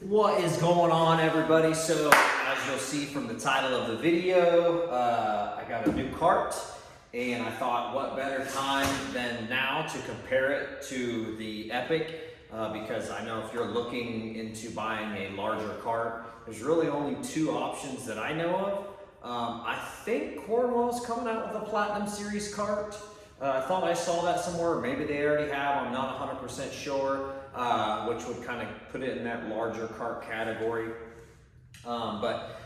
What is going on, everybody? So as you'll see from the title of the video, I got a new cart, and I thought what better time than now to compare it to the Epiq, because I know if you're looking into buying a larger cart, there's really only two options that I know of. I think Cornwall's coming out with a Platinum Series cart. I thought I saw that somewhere, maybe they already have, I'm not 100% sure, which would kind of put it in that larger cart category. But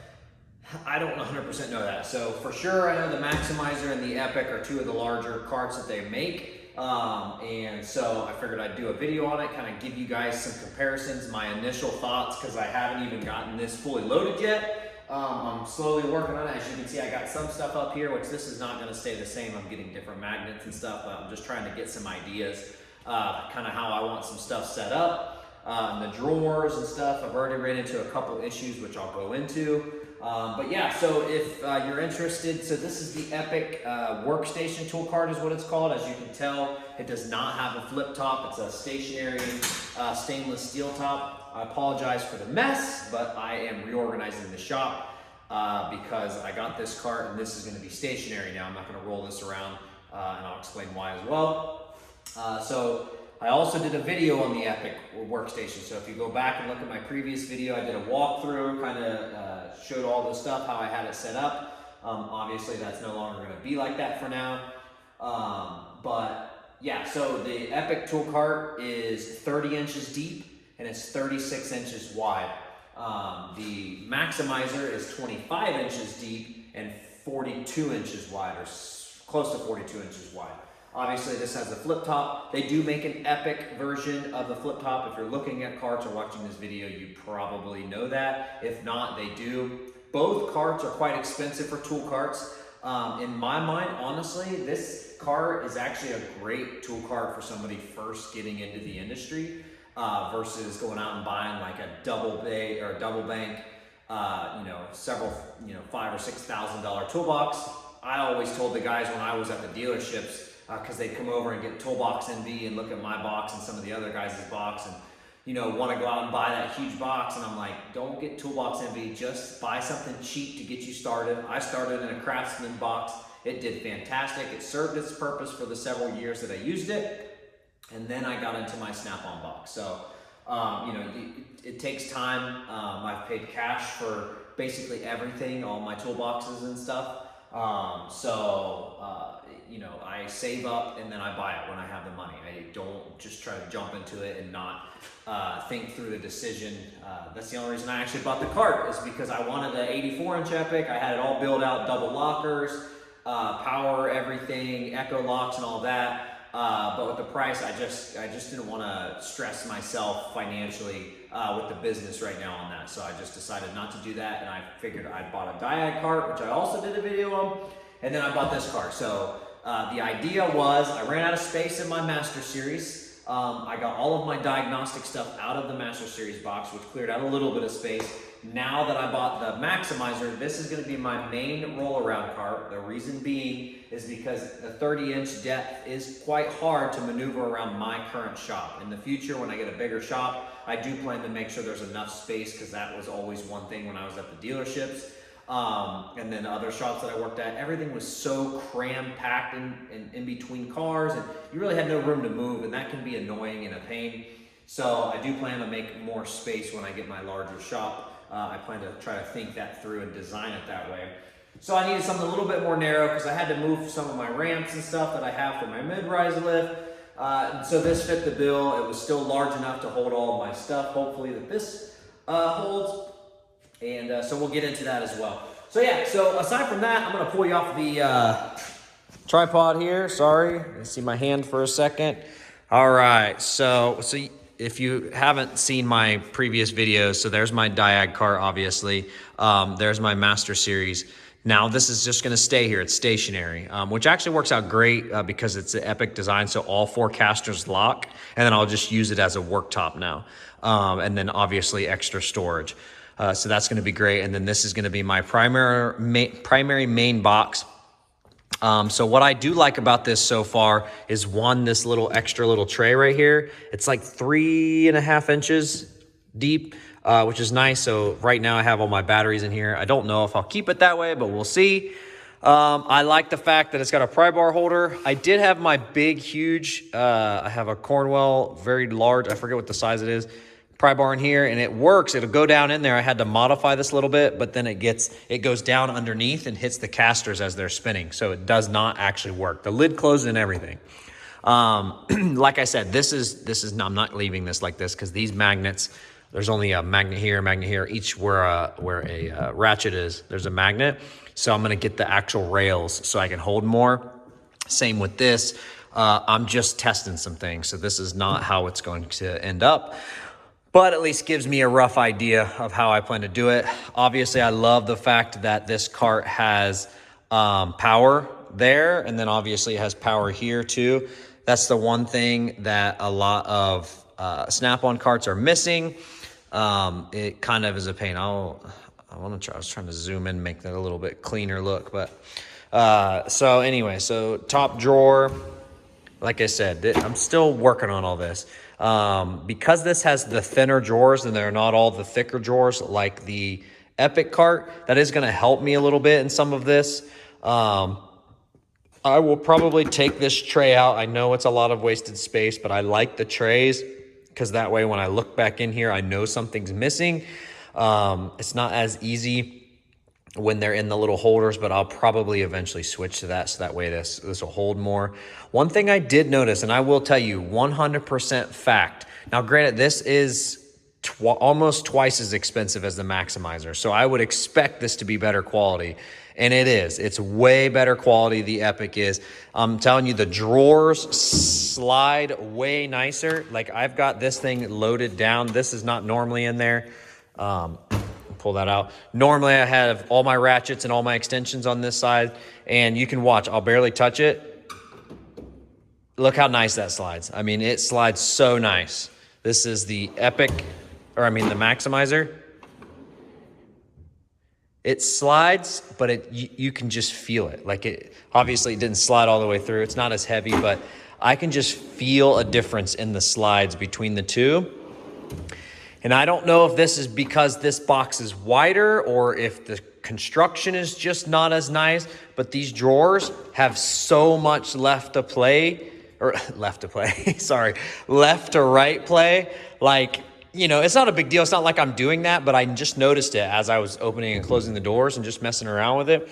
I don't 100% know that. So for sure, I know the Macsimizer and the Epiq are two of the larger carts that they make. And so I figured I'd do a video on it, kind of give you guys some comparisons, my initial thoughts, because I haven't even gotten this fully loaded yet. I'm slowly working on it. As you can see, I got some stuff up here, which this is not going to stay the same. I'm getting different magnets and stuff, but I'm just trying to get some ideas, kind of how I want some stuff set up. The drawers and stuff, I've already ran into a couple issues, which I'll go into. But yeah, so if you're interested, so this is the Epiq workstation tool cart is what it's called. As you can tell, it does not have a flip top. It's a stationary stainless steel top. I apologize for the mess, but I am reorganizing the shop because I got this cart and this is going to be stationary now. I'm not going to roll this around, and I'll explain why as well. So I also did a video on the Epiq workstation. So if you go back and look at my previous video, I did a walkthrough, kind of showed all the stuff, how I had it set up. Obviously that's no longer going to be like that for now. But yeah, so the Epiq tool cart is 30 inches deep and it's 36 inches wide. The Macsimizer is 25 inches deep and 42 inches wide, or close to 42 inches wide. Obviously this has a flip top. They do make an Epiq version of the flip top. If you're looking at carts or watching this video, you probably know that. If not, they do. Both carts are quite expensive for tool carts. In my mind, honestly, this cart is actually a great tool cart for somebody first getting into the industry, versus going out and buying like a double bay or a double bank, several, $5,000 or $6,000 toolbox. I always told the guys when I was at the dealerships, because they'd come over and get Toolbox NV and look at my box and some of the other guys' box and want to go out and buy that huge box, and I'm like, don't get Toolbox NV, just buy something cheap to get you started. I started in a Craftsman box. It did fantastic. It served its purpose for the several years that I used it, and then I got into my Snap-on box. So it takes time. I've paid cash for basically everything, all my toolboxes and stuff. I save up and then I buy it when I have the money. I don't just try to jump into it and not think through the decision. That's the only reason I actually bought the cart, is because I wanted the 84-inch Epiq. I had it all built out, double lockers, power, everything, echo locks and all that. But with the price, I just didn't want to stress myself financially with the business right now on that. So I just decided not to do that, and I figured I bought a diag cart, which I also did a video on, and then I bought this cart. So the idea was, I ran out of space in my Master Series. I got all of my diagnostic stuff out of the Master Series box, which cleared out a little bit of space. Now that I bought the Macsimizer, this is going to be my main roll-around cart. The reason being is because the 30-inch depth is quite hard to maneuver around my current shop. In the future, when I get a bigger shop, I do plan to make sure there's enough space, because that was always one thing when I was at the dealerships. And then other shops that I worked at, everything was so cram-packed in between cars, and you really had no room to move, and that can be annoying and a pain. So I do plan to make more space when I get my larger shop. I plan to try to think that through and design it that way. So I needed something a little bit more narrow, because I had to move some of my ramps and stuff that I have for my mid-rise lift. So this fit the bill. It was still large enough to hold all of my stuff. Hopefully that this holds. And so we'll get into that as well. So yeah, so aside from that, I'm gonna pull you off the tripod here. Sorry, you see my hand for a second. All right, so if you haven't seen my previous videos, so there's my diag cart, obviously. There's my Master Series. Now this is just gonna stay here, it's stationary, which actually works out great because it's an Epiq design, so all four casters lock, and then I'll just use it as a worktop now. And then obviously extra storage. So that's gonna be great. And then this is gonna be my primary main box. So what I do like about this so far is this extra little tray right here. It's like 3.5 inches deep. which is nice. So right now I have all my batteries in here. I don't know if I'll keep it that way, but we'll see. I like the fact that it's got a pry bar holder. I did have my big, huge, I have a Cornwell, very large, I forget what the size it is, pry bar in here, and it works. It'll go down in there. I had to modify this a little bit, but then it goes down underneath and hits the casters as they're spinning. So it does not actually work. The lid closes and everything. Like I said, I'm not leaving this like this because these magnets, there's only a magnet here, each where a ratchet is, there's a magnet. So I'm gonna get the actual rails so I can hold more. Same with this. I'm just testing some things. So this is not how it's going to end up, but at least gives me a rough idea of how I plan to do it. Obviously, I love the fact that this cart has power there, and then obviously it has power here too. That's the one thing that a lot of Snap-on carts are missing. It kind of is a pain. I was trying to zoom in, make that a little bit cleaner look, but so anyway, so top drawer, like I said, I'm still working on all this. Because this has the thinner drawers and they're not all the thicker drawers like the Epiq cart, that is going to help me a little bit in some of this. I will probably take this tray out. I know it's a lot of wasted space, but I like the trays because that way when I look back in here, I know something's missing. It's not as easy when they're in the little holders, but I'll probably eventually switch to that, so that way this will hold more. One thing I did notice, and I will tell you 100% fact. Now, granted, this is almost twice as expensive as the Macsimizer, so I would expect this to be better quality, and it is. It's way better quality, the Epiq is. I'm telling you, the drawers slide way nicer. Like, I've got this thing loaded down. This is not normally in there. Pull that out. Normally I have all my ratchets and all my extensions on this side, and you can watch, I'll barely touch it. Look how nice that slides. I mean, it slides so nice. This is the Epiq, the Macsimizer. It slides, but you can just feel it. Like, it obviously didn't slide all the way through. It's not as heavy, but I can just feel a difference in the slides between the two. And I don't know if this is because this box is wider or if the construction is just not as nice, but these drawers have so much left to right play. Like, you know, it's not a big deal. It's not like I'm doing that, but I just noticed it as I was opening and closing the doors and just messing around with it.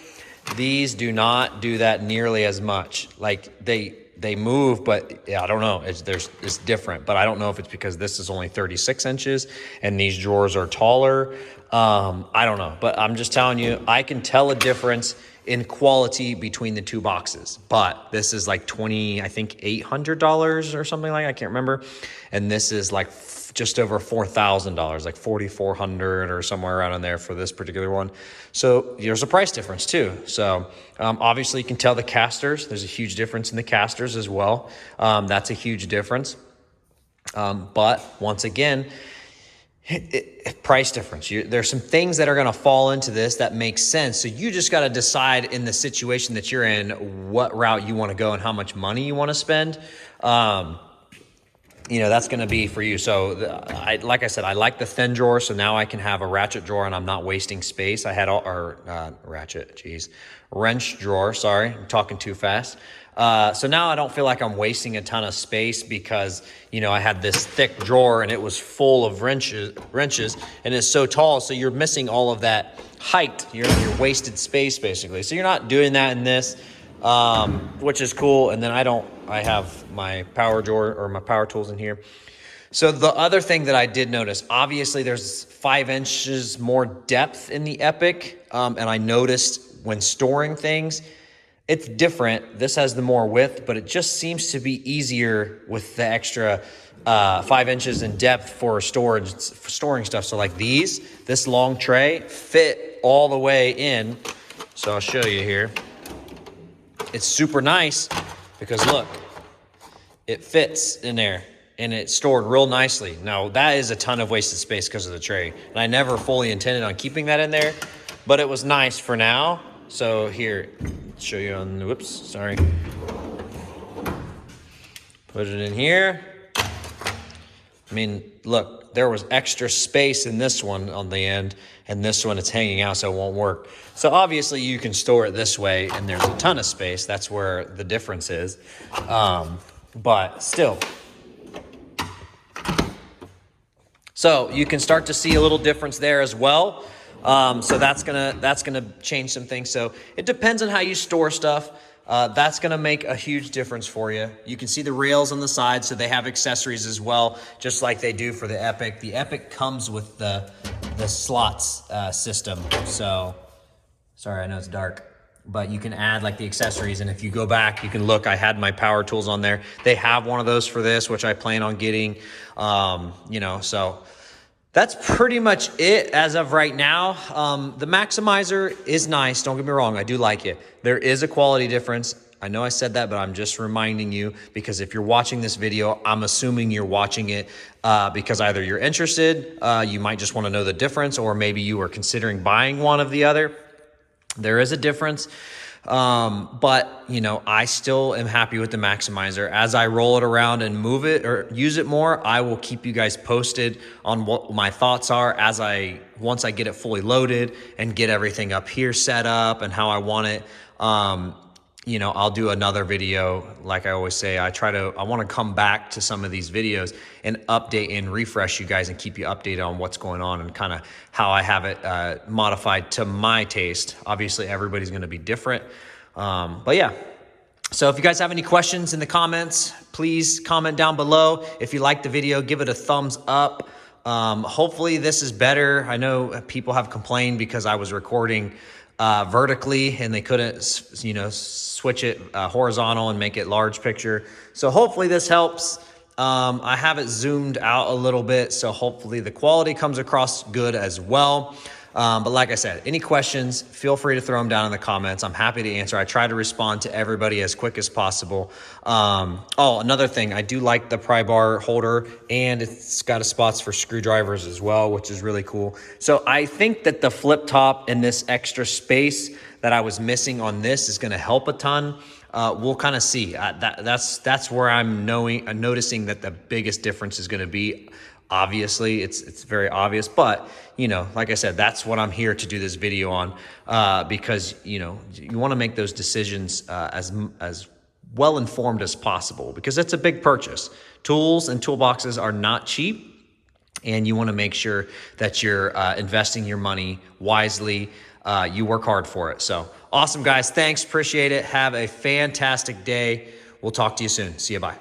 These do not do that nearly as much. Like, they move, but yeah, I don't know. It's different, but I don't know if it's because this is only 36 inches and these drawers are taller. I don't know, but I'm just telling you, I can tell a difference in quality between the two boxes, but this is like I think $800 or something like that. I can't remember. And this is like just over $4,000, like $4,400 or somewhere around in there for this particular one. So there's a price difference too. So obviously you can tell the casters, there's a huge difference in the casters as well. That's a huge difference. But once again, price difference. There's some things that are going to fall into this that make sense. So you just got to decide in the situation that you're in, what route you want to go and how much money you want to spend. You know, that's going to be for you. So like I said, I like the thin drawer. So now I can have a ratchet drawer and I'm not wasting space. I had wrench drawer. Sorry, I'm talking too fast. So now I don't feel like I'm wasting a ton of space because, you know, I had this thick drawer and it was full of wrenches and it's so tall. So you're missing all of that height. You're wasted space basically. So you're not doing that in this, which is cool. And then I have my power drawer or my power tools in here. So the other thing that I did notice, obviously there's 5 inches more depth in the Epiq. And I noticed when storing things, it's different. This has the more width, but it just seems to be easier with the extra 5 inches in depth for storing stuff. So like this long tray fit all the way in. So I'll show you here. It's super nice because look, it fits in there and it's stored real nicely. Now that is a ton of wasted space because of the tray. And I never fully intended on keeping that in there, but it was nice for now. So here, show you on, whoops, sorry. Put it in here. I mean, look, there was extra space in this one on the end, and this one it's hanging out, so it won't work. So obviously you can store it this way, and there's a ton of space. That's where the difference is. But still. So you can start to see a little difference there as well. So that's gonna change some things. So it depends on how you store stuff. That's gonna make a huge difference for you. You can see the rails on the side, so they have accessories as well, just like they do for the Epiq. The Epiq comes with the slots system. So, sorry, I know it's dark, but you can add like the accessories, and if you go back, you can look, I had my power tools on there. They have one of those for this, which I plan on getting, so that's pretty much it as of right now. The Macsimizer is nice. Don't get me wrong. I do like it. There is a quality difference. I know I said that, but I'm just reminding you, because if you're watching this video, I'm assuming you're watching it because either you're interested, you might just want to know the difference, or maybe you are considering buying one of the other. There is a difference. But I still am happy with the Macsimizer. As I roll it around and move it or use it more, I will keep you guys posted on what my thoughts are once I get it fully loaded and get everything up here set up and how I want it. I'll do another video. Like I always say, I want to come back to some of these videos and update and refresh you guys and keep you updated on what's going on and kind of how I have it modified to my taste. Obviously, everybody's going to be different. But yeah. So if you guys have any questions in the comments, please comment down below. If you like the video, give it a thumbs up. Hopefully this is better. I know people have complained because I was recording vertically and they couldn't, switch it horizontal and make it large picture. So hopefully this helps. I have it zoomed out a little bit, so hopefully the quality comes across good as well. But like I said, any questions, feel free to throw them down in the comments. I'm happy to answer. I try to respond to everybody as quick as possible. Another thing, I do like the pry bar holder, and it's got spots for screwdrivers as well, which is really cool. So I think that the flip top and this extra space that I was missing on this is going to help a ton. We'll kind of see. That's where I'm noticing that the biggest difference is going to be. Obviously, it's very obvious, but like I said, that's what I'm here to do this video on, because you want to make those decisions as well informed as possible, because it's a big purchase. Tools and toolboxes are not cheap, and you want to make sure that you're investing your money wisely. You work hard for it. So awesome, guys. Thanks. Appreciate it. Have a fantastic day. We'll talk to you soon. See you. Bye.